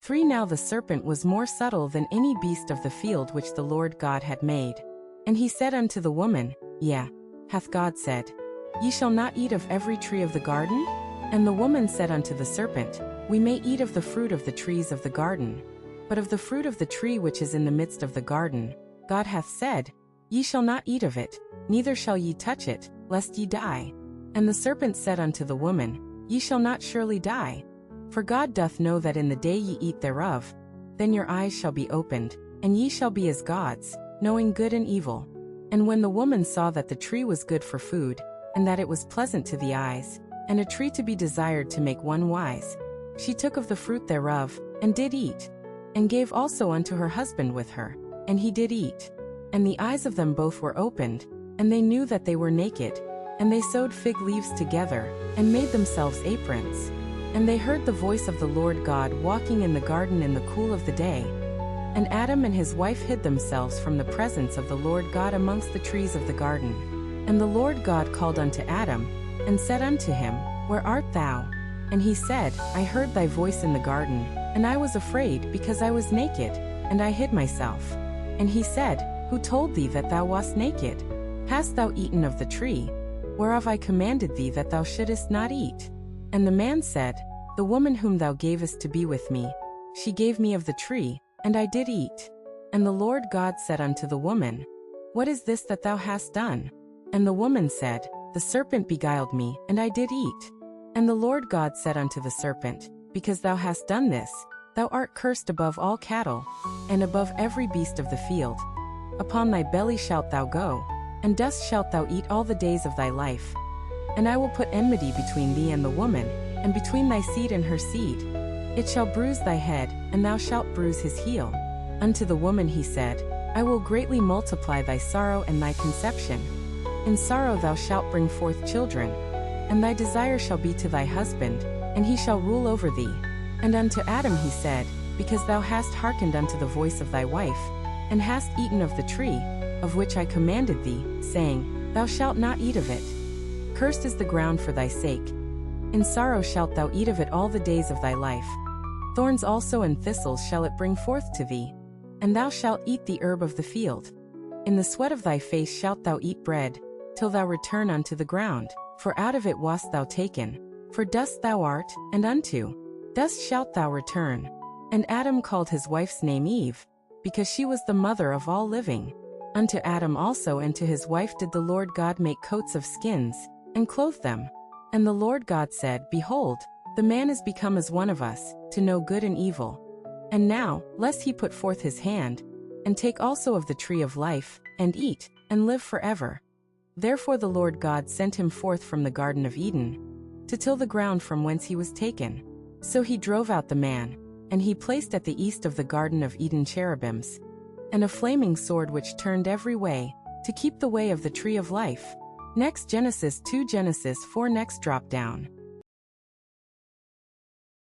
3 Now the serpent was more subtle than any beast of the field which the Lord God had made. And he said unto the woman, Yea, hath God said, Ye shall not eat of every tree of the garden? And the woman said unto the serpent, We may eat of the fruit of the trees of the garden. But of the fruit of the tree which is in the midst of the garden, God hath said, Ye shall not eat of it, neither shall ye touch it, lest ye die. And the serpent said unto the woman, Ye shall not surely die. For God doth know that in the day ye eat thereof, then your eyes shall be opened, and ye shall be as gods, knowing good and evil. And when the woman saw that the tree was good for food, and that it was pleasant to the eyes, and a tree to be desired to make one wise, she took of the fruit thereof, and did eat, and gave also unto her husband with her, and he did eat. And the eyes of them both were opened, and they knew that they were naked, and they sewed fig leaves together, and made themselves aprons. And they heard the voice of the Lord God walking in the garden in the cool of the day. And Adam and his wife hid themselves from the presence of the Lord God amongst the trees of the garden. And the Lord God called unto Adam, and said unto him, Where art thou? And he said, I heard thy voice in the garden, and I was afraid, because I was naked, and I hid myself. And he said, Who told thee that thou wast naked? Hast thou eaten of the tree, whereof I commanded thee that thou shouldest not eat? And the man said, The woman whom thou gavest to be with me, she gave me of the tree, and I did eat. And the Lord God said unto the woman, What is this that thou hast done? And the woman said, The serpent beguiled me, and I did eat. And the Lord God said unto the serpent, Because thou hast done this, thou art cursed above all cattle, and above every beast of the field. Upon thy belly shalt thou go, and dust shalt thou eat all the days of thy life. And I will put enmity between thee and the woman, and between thy seed and her seed. It shall bruise thy head, and thou shalt bruise his heel. Unto the woman he said, I will greatly multiply thy sorrow and thy conception. In sorrow thou shalt bring forth children, and thy desire shall be to thy husband, and he shall rule over thee. And unto Adam he said, Because thou hast hearkened unto the voice of thy wife, and hast eaten of the tree, of which I commanded thee, saying, Thou shalt not eat of it. Cursed is the ground for thy sake. In sorrow shalt thou eat of it all the days of thy life. Thorns also and thistles shall it bring forth to thee, and thou shalt eat the herb of the field. In the sweat of thy face shalt thou eat bread, till thou return unto the ground, for out of it wast thou taken. For dust thou art, and unto dust shalt thou return. And Adam called his wife's name Eve, because she was the mother of all living. Unto Adam also and to his wife did the Lord God make coats of skins, and clothe them. And the Lord God said, Behold, the man is become as one of us, to know good and evil. And now, lest he put forth his hand, and take also of the tree of life, and eat, and live forever. Therefore the Lord God sent him forth from the Garden of Eden, to till the ground from whence he was taken. So he drove out the man, and he placed at the east of the Garden of Eden cherubims, and a flaming sword which turned every way, to keep the way of the tree of life. Next Genesis 2 Genesis 4 Next drop down.